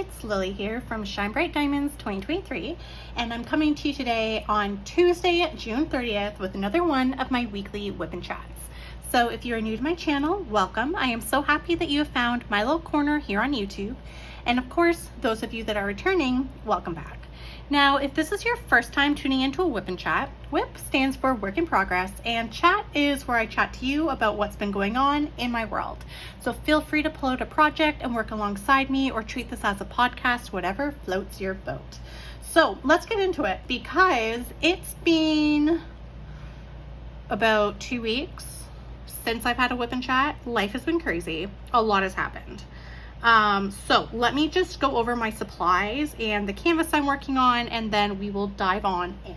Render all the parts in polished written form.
it's Lily here from Shine Bright Diamonds 2023, and I'm coming to you today on Tuesday, June 30th with another one of my weekly WIP'n chats. So if you're new to my channel, welcome. I am so happy that you have found my little corner here on YouTube. And of course, those of you that are returning, welcome back. Now, if this is your first time tuning into a WIP'n chat, WIP stands for Work in Progress, and chat is where I chat to you about what's been going on in my world. So feel free to pull out a project and work alongside me, or treat this as a podcast, whatever floats your boat. So let's get into it, because it's been about 2 weeks since I've had a WIP'n chat. Life has been crazy. A lot has happened. So let me just go over my supplies and the canvas I'm working on, and then we will dive on in.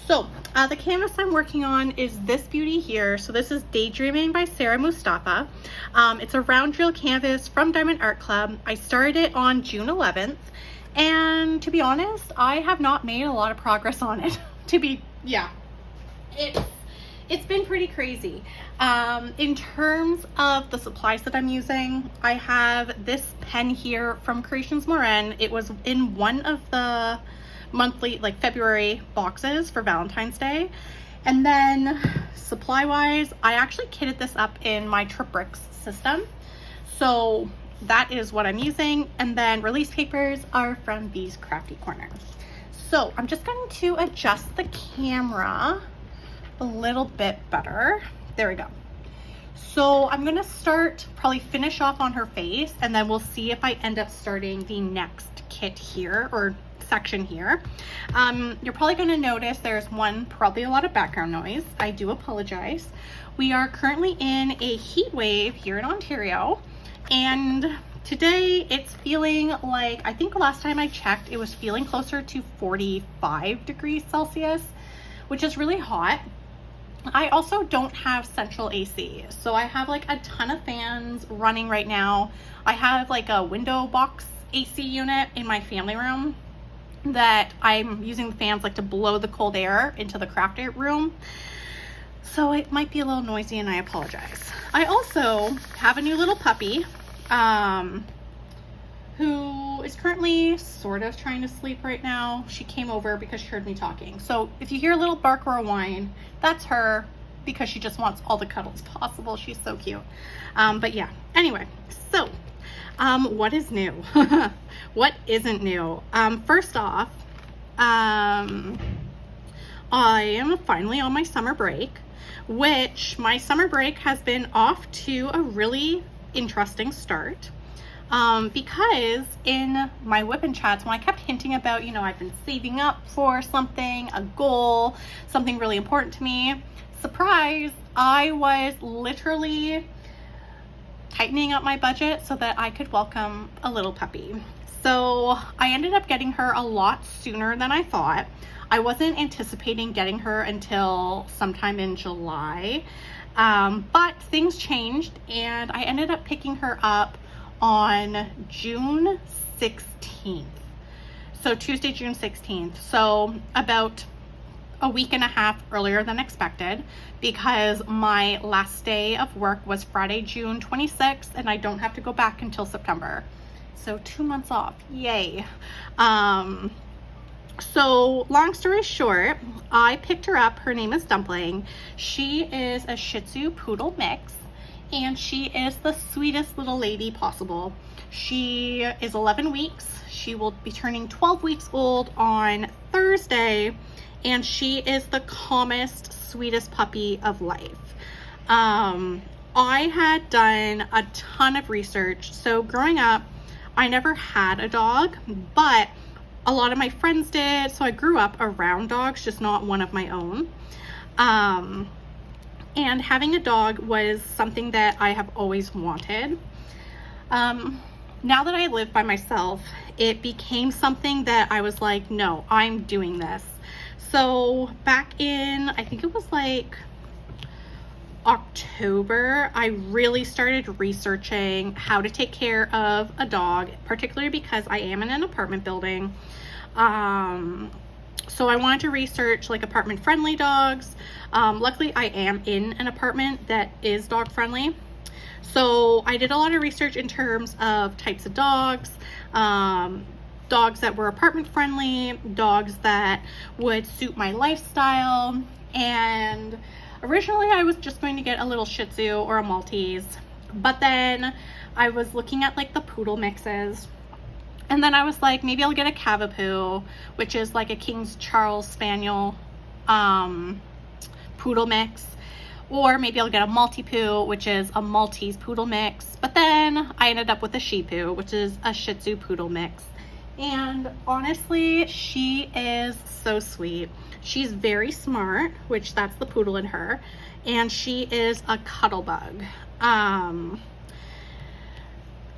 So the canvas I'm working on is this beauty here. So this is Daydreaming by Sarah Mustafa. It's a round reel canvas from Diamond Art Club. I started it on June 11th, and to be honest, I have not made a lot of progress on it. It's been pretty crazy. In terms of the supplies that I'm using, I have this pen here from Creations Morin. It was in one of the monthly, February boxes for Valentine's Day. And then supply-wise, I actually kitted this up in my Trip Bricks system. So that is what I'm using. And then release papers are from these crafty corners. So I'm just going to adjust the camera a little bit better. There we go. So I'm gonna probably finish off on her face, and then we'll see if I end up starting the next kit here, or section here. You're probably gonna notice there's probably a lot of background noise. I do apologize. We are currently in a heat wave here in Ontario, and today it's feeling like, I think the last time I checked, it was feeling closer to 45 degrees Celsius, which is really hot. I also don't have central AC, so I have a ton of fans running right now. I have a window box AC unit in my family room that I'm using the fans to blow the cold air into the craft room. So it might be a little noisy, and I apologize. I also have a new little puppy who is currently sort of trying to sleep right now. She came over because she heard me talking. So if you hear a little bark or a whine, that's her, because she just wants all the cuddles possible. She's so cute. But yeah, anyway, so what is new? What isn't new? First off, I am finally on my summer break, which my summer break has been off to a really interesting start. Because in my WIP'n chats, when I kept hinting about, I've been saving up for something, a goal, something really important to me, surprise, I was literally tightening up my budget so that I could welcome a little puppy. So I ended up getting her a lot sooner than I thought. I wasn't anticipating getting her until sometime in July, but things changed, and I ended up picking her up on June 16th. So Tuesday, June 16th. So about a week and a half earlier than expected, because my last day of work was Friday, June 26th, and I don't have to go back until September. So 2 months off, yay. So long story short, I picked her up. Her name is Dumpling. She is a Shih Tzu Poodle mix, and she is the sweetest little lady possible. She is 11 weeks. She will be turning 12 weeks old on Thursday, and she is the calmest, sweetest puppy of life. I had done a ton of research. So growing up, I never had a dog, but a lot of my friends did. So I grew up around dogs, just not one of my own. And having a dog was something that I have always wanted. Now that I live by myself, it became something that I was like, no, I'm doing this. So back in, I think it was October, I really started researching how to take care of a dog, particularly because I am in an apartment building. So I wanted to research apartment friendly dogs. Luckily I am in an apartment that is dog friendly. So I did a lot of research in terms of types of dogs, dogs that were apartment friendly, dogs that would suit my lifestyle. And originally I was just going to get a little Shih Tzu or a Maltese, but then I was looking at like the poodle mixes, and then I was like, maybe I'll get a Cavapoo, which is like a King Charles Spaniel poodle mix, or maybe I'll get a Maltipoo, which is a Maltese poodle mix. But then I ended up with a Shih Poo, which is a Shih Tzu poodle mix. And honestly, she is so sweet. She's very smart, which that's the poodle in her, and she is a cuddle bug.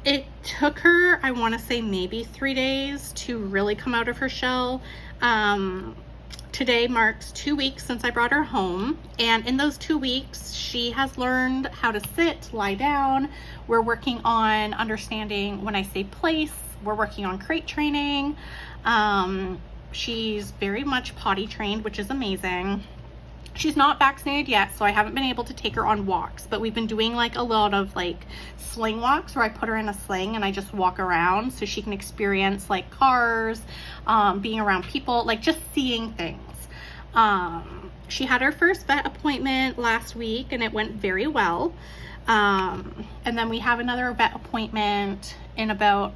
It took her, I want to say maybe 3 days to really come out of her shell. Today marks 2 weeks since I brought her home, and in those 2 weeks she has learned how to sit, lie down. We're working on understanding when I say place. We're working on crate training. She's very much potty trained, which is amazing. She's not vaccinated yet, so I haven't been able to take her on walks, but we've been doing like a lot of like sling walks where I put her in a sling and I just walk around so she can experience like cars, being around people, like just seeing things. She had her first vet appointment last week and it went very well. And then we have another vet appointment in about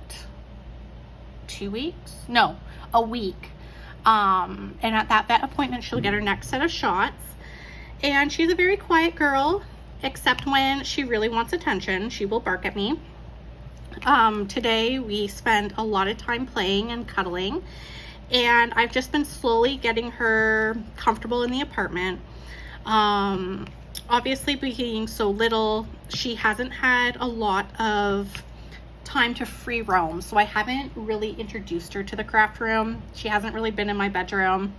2 weeks? No, a week. And at that vet appointment, she'll get her next set of shots. And she's a very quiet girl, except when she really wants attention, she will bark at me. Today we spent a lot of time playing and cuddling, and I've just been slowly getting her comfortable in the apartment. Obviously being so little, she hasn't had a lot of time to free roam, so I haven't really introduced her to the craft room. She hasn't really been in my bedroom.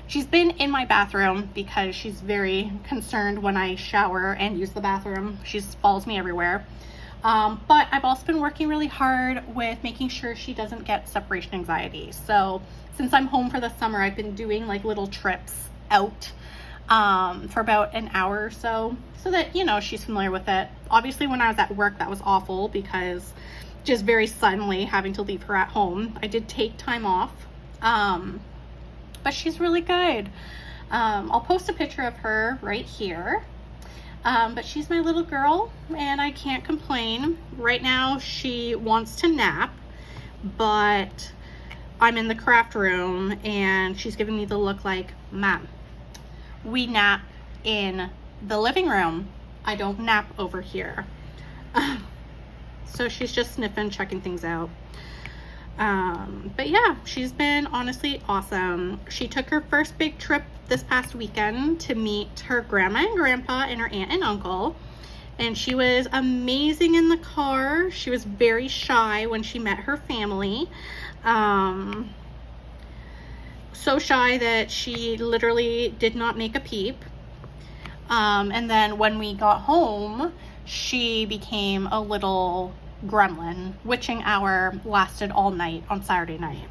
She's been in my bathroom because she's very concerned when I shower and use the bathroom. She follows me everywhere. But I've also been working really hard with making sure she doesn't get separation anxiety. So since I'm home for the summer, I've been doing like little trips out for about an hour or so that, you know, she's familiar with it. Obviously when I was at work, that was awful because just very suddenly having to leave her at home. I did take time off, but she's really good. I'll post a picture of her right here. But she's my little girl and I can't complain. Right now she wants to nap, but I'm in the craft room and she's giving me the look like, Mom, we nap in the living room. I don't nap over here. So she's just sniffing, checking things out. But yeah, she's been honestly awesome. She took her first big trip this past weekend to meet her grandma and grandpa and her aunt and uncle. And she was amazing in the car. She was very shy when she met her family. So shy that she literally did not make a peep. And then when we got home, she became a little gremlin. Witching hour lasted all night on Saturday night.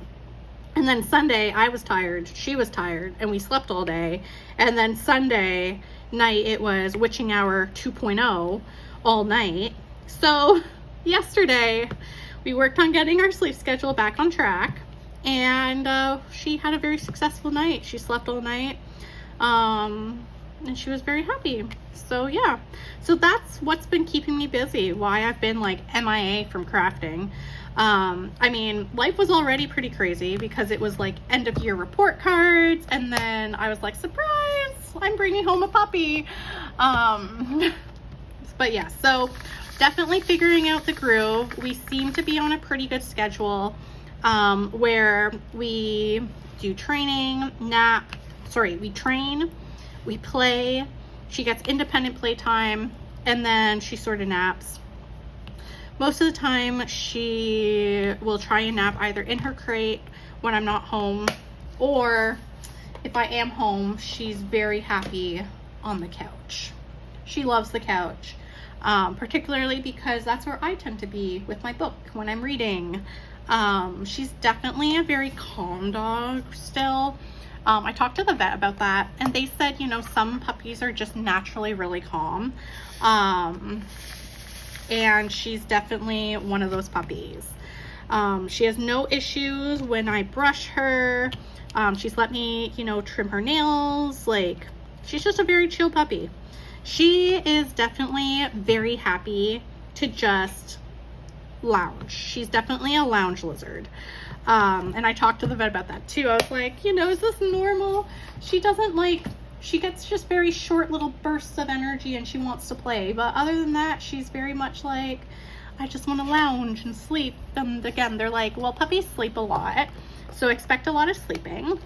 And then Sunday, I was tired, she was tired, and we slept all day. And then Sunday night, it was witching hour 2.0 all night. So yesterday, we worked on getting our sleep schedule back on track. And she had a very successful night. She slept all night. And she was very happy. So yeah, so that's what's been keeping me busy, why I've been like MIA from crafting. I mean, life was already pretty crazy because it was like end of year report cards, and then I was like, surprise, I'm bringing home a puppy. But yeah, so definitely figuring out the groove. We seem to be on a pretty good schedule, where we do training, we train, we play, she gets independent playtime, and then she sort of naps. Most of the time she will try and nap either in her crate when I'm not home, or if I am home, she's very happy on the couch. She loves the couch, particularly because that's where I tend to be with my book when I'm reading. She's definitely a very calm dog still. I talked to the vet about that, and they said, you know, some puppies are just naturally really calm. and she's definitely one of those puppies. She has no issues when I brush her. She's let me, you know, trim her nails. Like, she's just a very chill puppy. She is definitely very happy to just lounge. She's definitely a lounge lizard. And I talked to the vet about that too. I was like, you know, is this normal? She doesn't like, she gets just very short little bursts of energy and she wants to play. But other than that, she's very much like, I just want to lounge and sleep. And again, they're like, well, puppies sleep a lot, so expect a lot of sleeping.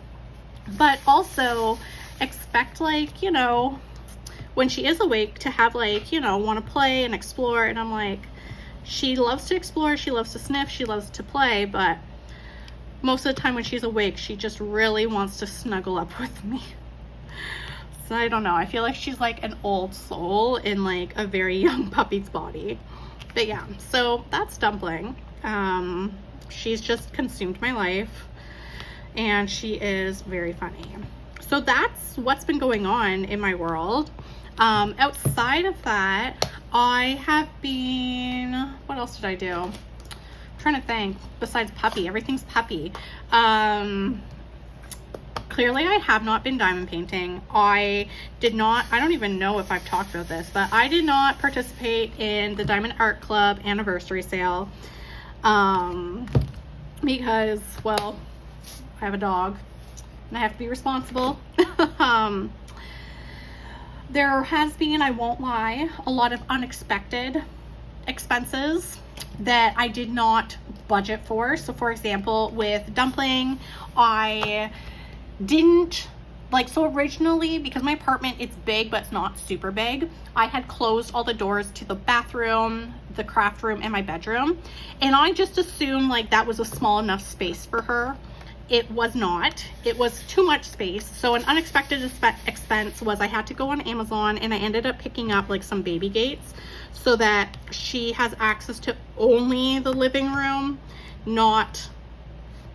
But also expect, like, you know, when she is awake to have, like, you know, want to play and explore. And I'm like, she loves to explore, she loves to sniff, she loves to play, but most of the time when she's awake, she just really wants to snuggle up with me. So I don't know, I feel like she's like an old soul in like a very young puppy's body. But yeah, so that's Dumpling. She's just consumed my life, and she is very funny. So that's what's been going on in my world. Outside of that, I have been, what else did I do? I'm trying to think. Besides puppy, everything's puppy. Clearly I have not been diamond painting. I don't even know if I've talked about this, but I did not participate in the Diamond Art Club anniversary sale, because, well, I have a dog and I have to be responsible. There has been, I won't lie, a lot of unexpected expenses that I did not budget for. So for example, with Dumpling, I didn't, like, so originally, because my apartment, it's big, but it's not super big, I had closed all the doors to the bathroom, the craft room, and my bedroom. And I just assumed like that was a small enough space for her. It was not. It was too much space. So an unexpected expense was I had to go on Amazon, and I ended up picking up like some baby gates so that she has access to only the living room, not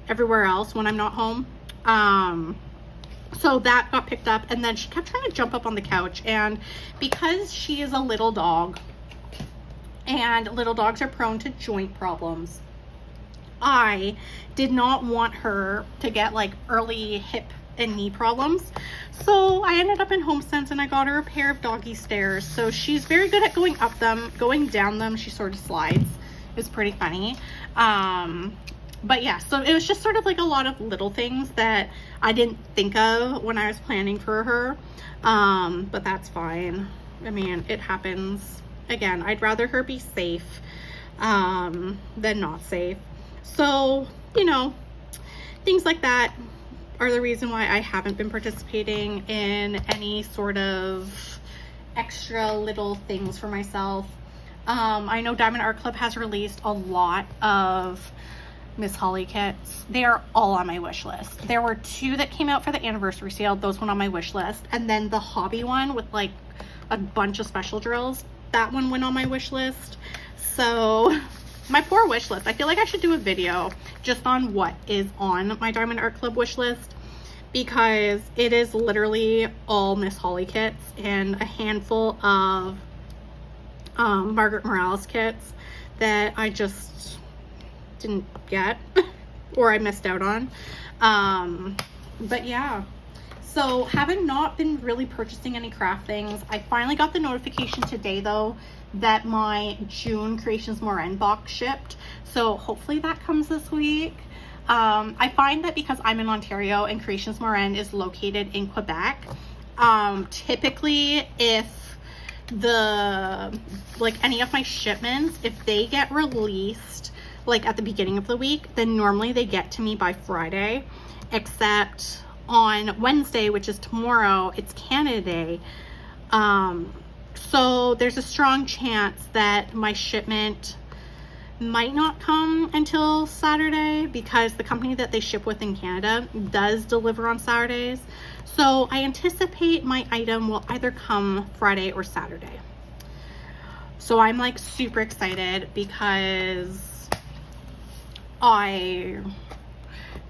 everywhere else when I'm not home. So that got picked up, and then she kept trying to jump up on the couch, and because she is a little dog and little dogs are prone to joint problems, I did not want her to get like early hip and knee problems. So I ended up in HomeSense and I got her a pair of doggy stairs. So she's very good at going up them. Going down them, she sort of slides. It was pretty funny. But yeah, so it was just sort of like a lot of little things that I didn't think of when I was planning for her. But that's fine. I mean, it happens. Again, I'd rather her be safe than not safe. So, you know, things like that are the reason why I haven't been participating in any sort of extra little things for myself. I know Diamond Art Club has released a lot of Miss Holly kits. They are all on my wish list. There were 2 that came out for the anniversary sale. Those went on my wish list. And then the hobby one with like a bunch of special drills, that one went on my wish list. So my poor wish list. I feel like I should do a video just on what is on my Diamond Art Club wish list, because it is literally all Miss Holly kits and a handful of Margaret Morales kits that I just didn't get or I missed out on. But yeah, so having not been really purchasing any craft things, I finally got the notification today though that my June Creations Morin box shipped. So hopefully that comes this week. I find that because I'm in Ontario and Creations Morin is located in Quebec, typically if any of my shipments, if they get released like at the beginning of the week, then normally they get to me by Friday, except on Wednesday, which is tomorrow, it's Canada Day. So there's a strong chance that my shipment might not come until Saturday, because the company that they ship with in Canada does deliver on Saturdays. So I anticipate my item will either come Friday or Saturday. So I'm like super excited because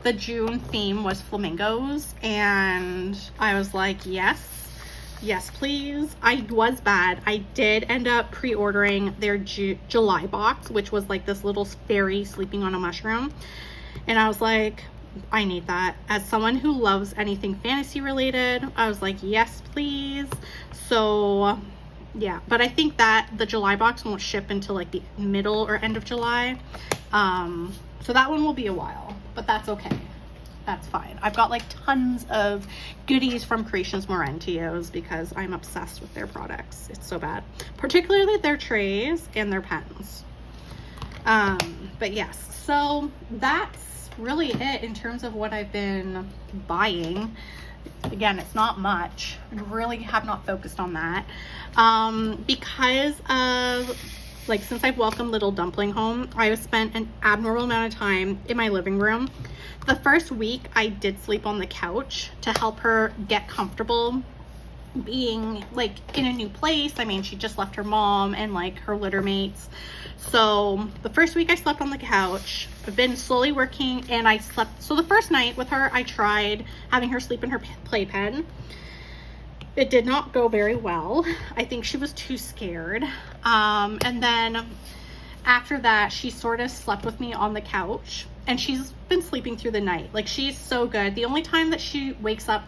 the June theme was flamingos, and I was like, yes, Yes, please. I was bad. I did end up pre-ordering their July box, which was like this little fairy sleeping on a mushroom. And I was like, I need that. As someone who loves anything fantasy related, I was like, yes, please. So yeah, but I think that the July box won't ship until like the middle or end of July. So that one will be a while, but that's okay. That's fine. I've got like tons of goodies from Creations Morin to use because I'm obsessed with their products. It's so bad, particularly their trays and their pens. But yes, so that's really it in terms of what I've been buying. Again, it's not much. I really have not focused on that. Because of, like, since I've welcomed Little Dumpling home, I have spent an abnormal amount of time in my living room. The first week I did sleep on the couch to help her get comfortable being like in a new place. I mean, she just left her mom and like her litter mates. So the first week I slept on the couch. I've been slowly working and I slept. So the first night with her, I tried having her sleep in her playpen. It did not go very well. I think she was too scared. And then after that, she sort of slept with me on the couch and she's been sleeping through the night. Like, she's so good. The only time that she wakes up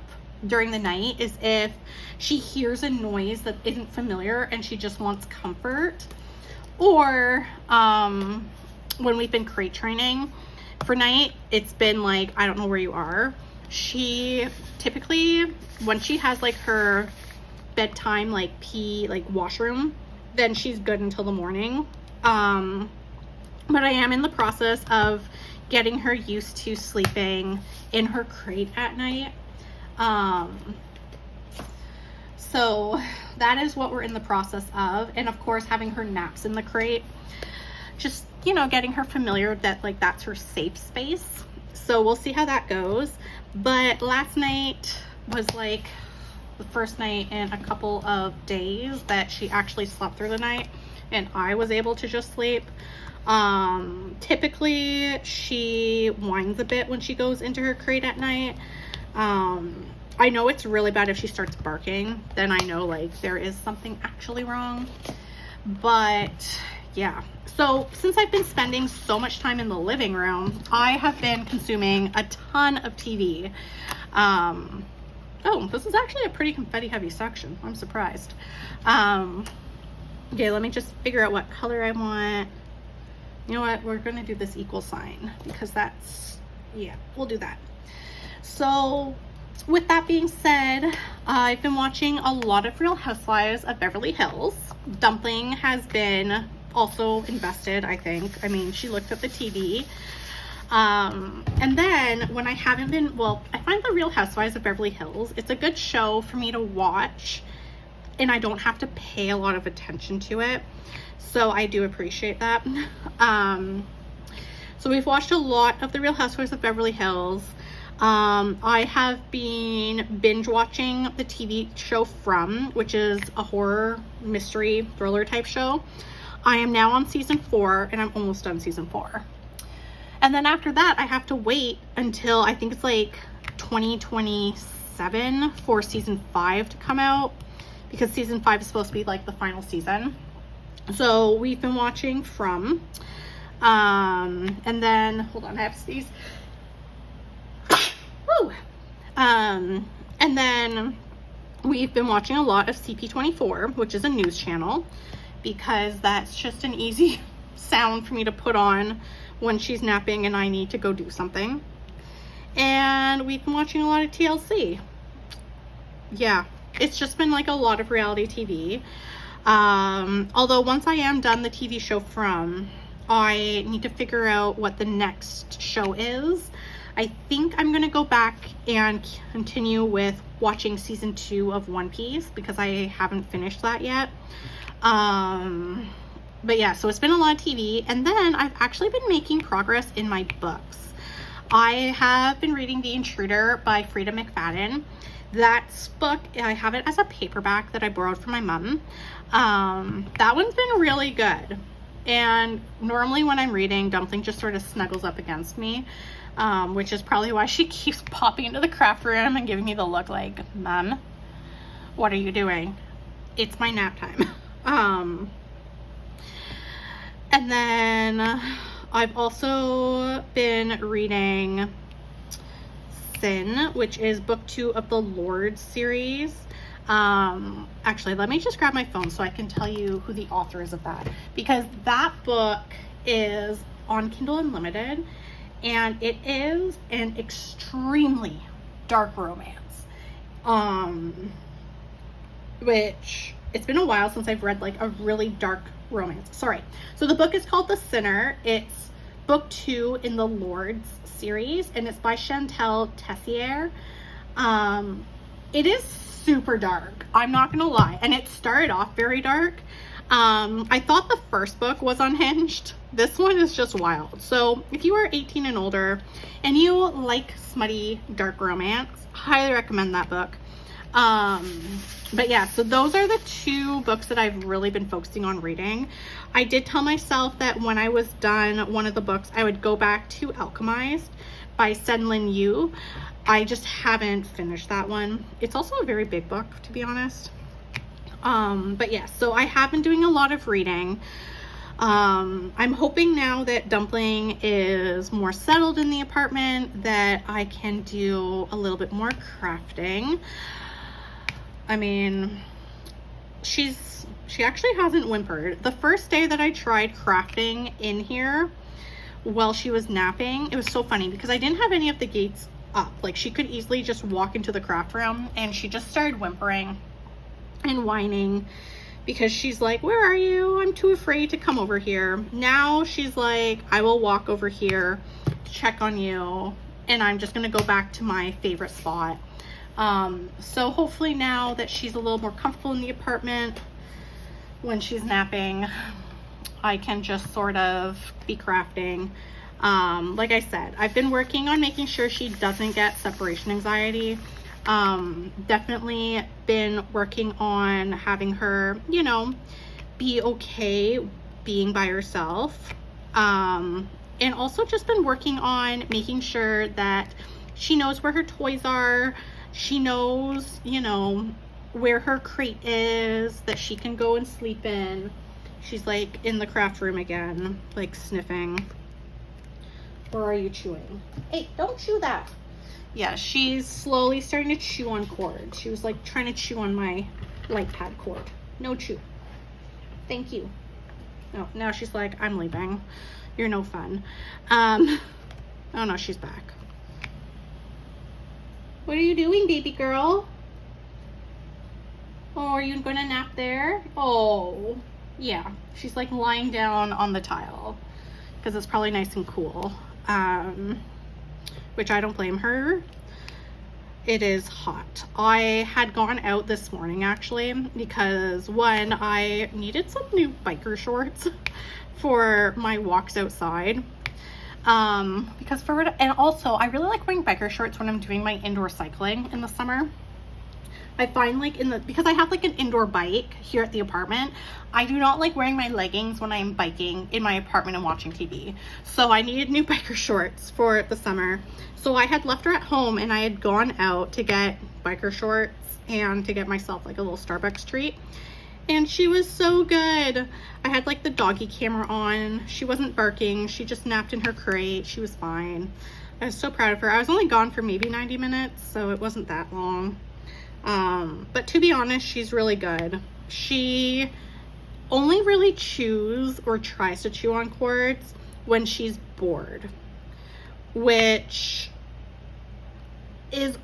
during the night is if she hears a noise that isn't familiar and she just wants comfort, or when we've been crate training for night, it's been like, I don't know where you are. She typically, when she has like her bedtime like washroom, then she's good until the morning. But I am in the process of getting her used to sleeping in her crate at night. So that is what we're in the process of. And of course, having her naps in the crate, just, you know, getting her familiar that like that's her safe space. So we'll see how that goes. But last night was like the first night in a couple of days that she actually slept through the night and I was able to just sleep. Typically she whines a bit when she goes into her crate at night. I know it's really bad if she starts barking, then I know like there is something actually wrong. But yeah, so since I've been spending so much time in the living room, I have been consuming a ton of TV. Oh, this is actually a pretty confetti heavy section. I'm surprised. Okay, let me just figure out what color I want. You know what, we're gonna do this equal sign because that's, yeah, we'll do that. So with that being said, I've been watching a lot of Real Housewives of Beverly Hills. Dumpling has been also invested, I think. I mean, she looked at the TV. And then when I haven't been, well, I find the Real Housewives of Beverly Hills, it's a good show for me to watch and I don't have to pay a lot of attention to it. So I do appreciate that. So we've watched a lot of the Real Housewives of Beverly Hills. I have been binge watching the TV show From, which is a horror mystery thriller type show. I am now on season 4 and I'm almost done season 4. And then after that, I have to wait until I think it's like 2027 for season 5 to come out, because season 5 is supposed to be like the final season. So we've been watching From, and then, hold on, I have to sneeze. Woo! And then we've been watching a lot of CP24, which is a news channel, because that's just an easy sound for me to put on when she's napping and I need to go do something. And we've been watching a lot of TLC. Yeah, it's just been like a lot of reality TV. Although once I am done the TV show From, I need to figure out what the next show is. I think I'm gonna go back and continue with watching season 2 of One Piece because I haven't finished that yet. But yeah, so it's been a lot of TV. And then I've actually been making progress in my books. I have been reading The Intruder by Frida McFadden. That book, I have it as a paperback that I borrowed from my mom. That one's been really good. And normally when I'm reading, Dumpling just sort of snuggles up against me, which is probably why she keeps popping into the craft room and giving me the look like, Mom, What are you doing? It's my nap time. And then I've also been reading Sin, which is book 2 of the Lord series. Actually, let me just grab my phone so I can tell you who the author is of that, because that book is on Kindle Unlimited and it is an extremely dark romance. Which it's been a while since I've read like a really dark romance. Sorry. So the book is called The Sinner. It's book 2 in the Lords series, and it's by Chantal Tessier. It is super dark, I'm not gonna lie, and it started off very dark. I thought the first book was unhinged. This one is just wild. So if you are 18 and older and you like smutty dark romance, highly recommend that book. But yeah, so those are the 2 books that I've really been focusing on reading. I did tell myself that when I was done one of the books, I would go back to Alchemized by Sen-Lin Yu. I just haven't finished that one. It's also a very big book, to be honest. But yeah, so I have been doing a lot of reading. I'm hoping now that Dumpling is more settled in the apartment that I can do a little bit more crafting. I mean, she actually hasn't whimpered. The first day that I tried crafting in here while she was napping, it was so funny because I didn't have any of the gates up. Like, she could easily just walk into the craft room, and she just started whimpering and whining because she's like, where are you? I'm too afraid to come over here. Now she's like, I will walk over here to check on you, and I'm just gonna go back to my favorite spot. So hopefully now that she's a little more comfortable in the apartment when she's napping, I can just sort of be crafting. Like I said, I've been working on making sure she doesn't get separation anxiety. Definitely been working on having her, you know, be okay being by herself. And also just been working on making sure that she knows where her toys are. She knows, you know, where her crate is that she can go and sleep in. She's like in the craft room again, like sniffing. Or are you chewing? Hey, don't chew that. Yeah, she's slowly starting to chew on cord. She was like trying to chew on my light pad cord. No chew. Thank you. No, now she's like, I'm leaving. You're no fun. Oh no, she's back. What are you doing, baby girl? Oh, are you gonna nap there? Oh, yeah. She's like lying down on the tile because it's probably nice and cool. Which I don't blame her. It is hot. I had gone out this morning actually because one, I needed some new biker shorts for my walks outside. And also I really like wearing biker shorts when I'm doing my indoor cycling in the summer. I find like because I have like an indoor bike here at the apartment, I do not like wearing my leggings when I'm biking in my apartment and watching TV. So I needed new biker shorts for the summer. So I had left her at home and I had gone out to get biker shorts and to get myself like a little Starbucks treat. And she was so good. I had like the doggy camera on. She wasn't barking. She just napped in her crate. She was fine. I was so proud of her. I was only gone for maybe 90 minutes, so it wasn't that long. But to be honest, she's really good. She only really chews or tries to chew on cords when she's bored, which is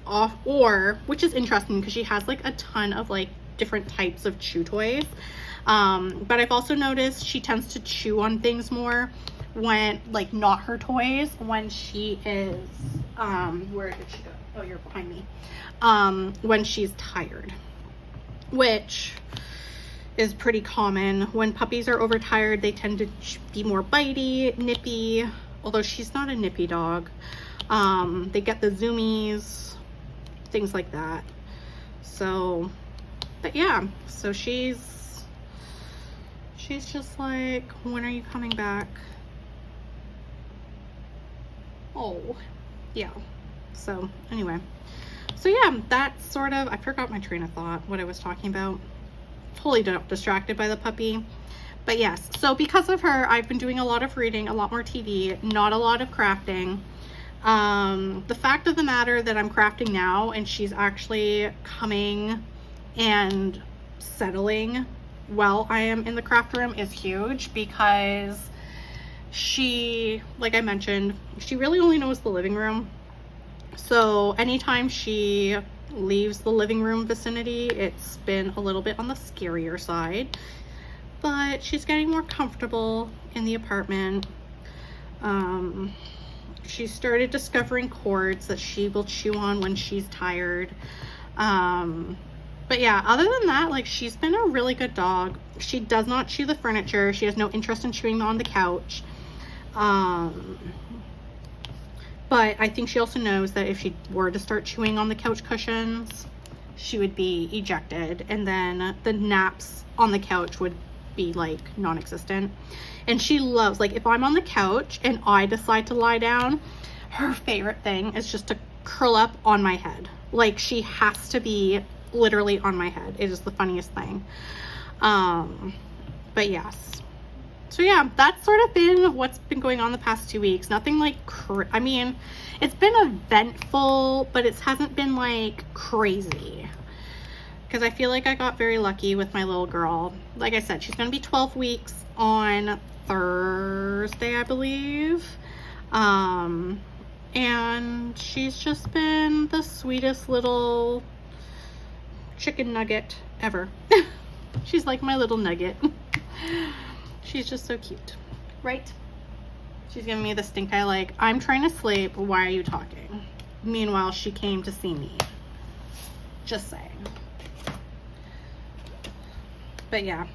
which is interesting because she has like a ton of like different types of chew toys. But I've also noticed she tends to chew on things more when like not her toys when she is where did she go? Oh, you're behind me. When she's tired, which is pretty common. When puppies are overtired, they tend to be more bitey, nippy, although she's not a nippy dog. They get the zoomies, things like that. So, but yeah, so she's just like, when are you coming back? Oh, yeah. So anyway, So yeah, that's sort of, I forgot my train of thought, what I was talking about. Totally distracted by the puppy. But yes, so because of her, I've been doing a lot of reading, a lot more TV, not a lot of crafting. The fact of the matter that I'm crafting now and she's actually coming and settling while I am in the craft room is huge, because she, like I mentioned, she really only knows the living room. So anytime she leaves the living room vicinity, it's been a little bit on the scarier side, but she's getting more comfortable in the apartment. She started discovering chords that she will chew on when she's tired. But yeah, other than that, like, she's been a really good dog. She does not chew the furniture. She has no interest in chewing on the couch. But I think she also knows that if she were to start chewing on the couch cushions, she would be ejected, and then the naps on the couch would be like non-existent. And she loves, like, if I'm on the couch and I decide to lie down, her favorite thing is just to curl up on my head. Like, she has to be literally on my head. It is the funniest thing. But yes. So yeah, that's sort of been what's been going on the past 2 weeks. Nothing like, I mean, it's been eventful, but it hasn't been like crazy. Because I feel like I got very lucky with my little girl. Like I said, she's going to be 12 weeks on Thursday, I believe. And she's just been the sweetest little chicken nugget ever. She's like my little nugget. She's just so cute, right? She's giving me the stink eye like, I'm trying to sleep, why are you talking? Meanwhile, she came to see me. Just saying. But yeah,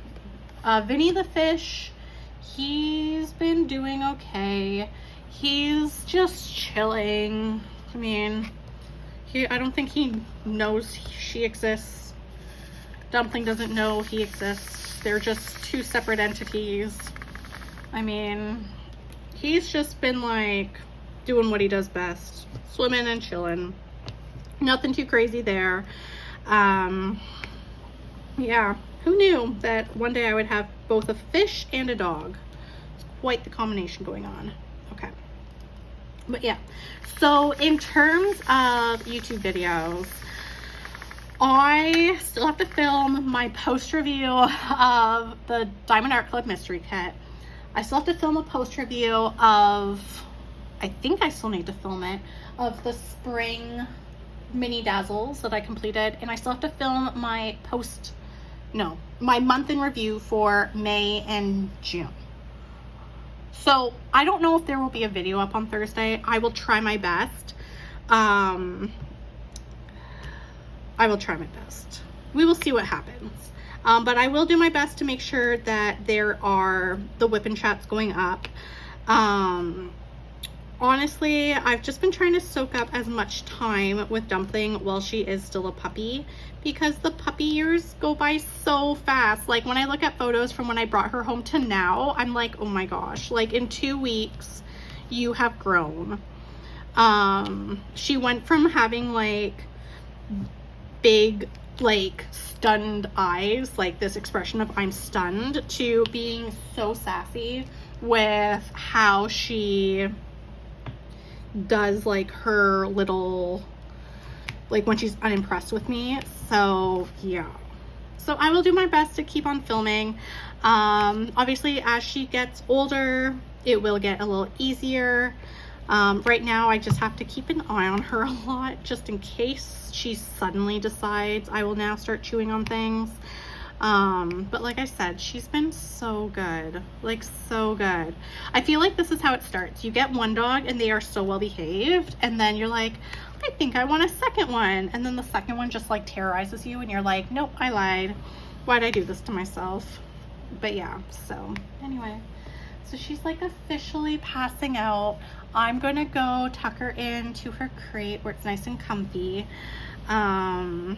Vinny the fish, he's been doing okay. He's just chilling. I mean, I don't think he knows she exists. Dumpling doesn't know he exists. They're just two separate entities. I mean, he's just been like doing what he does best, swimming and chilling. Nothing too crazy there. Yeah, who knew that one day I would have both a fish and a dog? It's quite the combination going on. Okay. But yeah, so in terms of YouTube videos, I still have to film my post review of the Diamond Art Club Mystery Kit. I still have to film a post review of, I think I still need to film it, of the spring mini dazzles that I completed. And I still have to film my my month in review for May and June. So I don't know if there will be a video up on Thursday. I will try my best. I will try my best. We will see what happens. But I will do my best to make sure that there are the WIP'n chats going up. Honestly, I've just been trying to soak up as much time with Dumpling while she is still a puppy, because the puppy years go by so fast. Like, when I look at photos from when I brought her home to now, I'm like, oh my gosh, like in 2 weeks, you have grown. She went from having like big, like stunned eyes, like this expression of I'm stunned, to being so sassy with how she does like her little, like when she's unimpressed with me. So yeah, so I will do my best to keep on filming. Obviously as she gets older, it will get a little easier. Right now I just have to keep an eye on her a lot, just in case she suddenly decides I will now start chewing on things. But like I said, she's been so good, like so good. I feel like this is how it starts. You get one dog and they are so well behaved, and then you're like, I think I want a second one, and then the second one just like terrorizes you and you're like, nope, I lied. Why'd I do this to myself? But yeah, so anyway, so she's like officially passing out. I'm gonna go tuck her into her crate where it's nice and comfy. Yeah.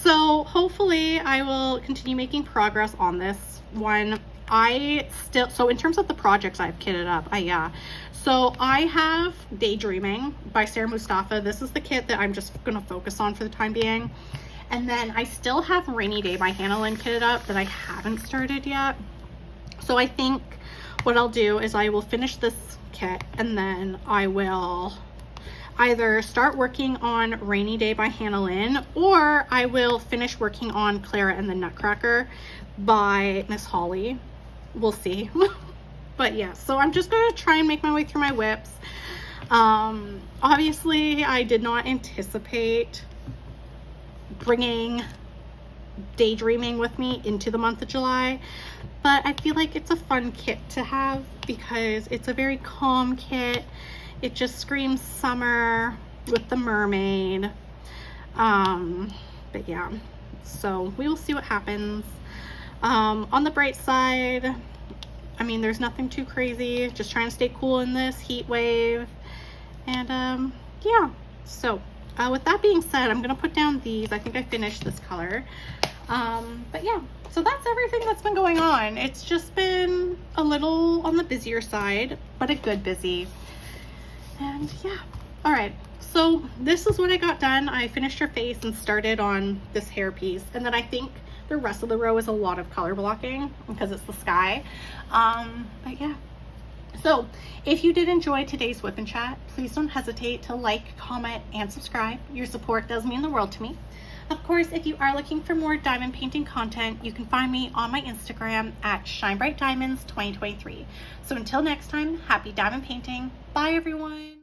So hopefully I will continue making progress on this one. so in terms of the projects I've kitted up, so I have Daydreaming by Sarah Mustafa. This is the kit that I'm just gonna focus on for the time being. And then I still have Rainy Day by Hannah Lynn kitted up that I haven't started yet. So I think what I'll do is I will finish this kit, and then I will either start working on Rainy Day by Hannah Lynn, or I will finish working on Clara and the Nutcracker by Miss Holly. We'll see. But yeah, so I'm just gonna try and make my way through my WIPs. Obviously I did not anticipate bringing Daydreaming with me into the month of July, but I feel like it's a fun kit to have because it's a very calm kit. It just screams summer with the mermaid. But yeah, so we will see what happens. On the bright side, I mean, there's nothing too crazy, just trying to stay cool in this heat wave. And yeah, so with that being said, I'm gonna put down these. I think I finished this color. But yeah, so that's everything that's been going on. It's just been a little on the busier side, but a good busy. And yeah, all right, so this is what I got done. I finished her face and started on this hair piece, and then I think the rest of the row is a lot of color blocking because it's the sky. But yeah, so if you did enjoy today's WIP'n chat, please don't hesitate to like, comment, and subscribe. Your support does mean the world to me. Of course, if you are looking for more diamond painting content, you can find me on my Instagram at ShineBrightDiamonds2023. So until next time, happy diamond painting. Bye everyone.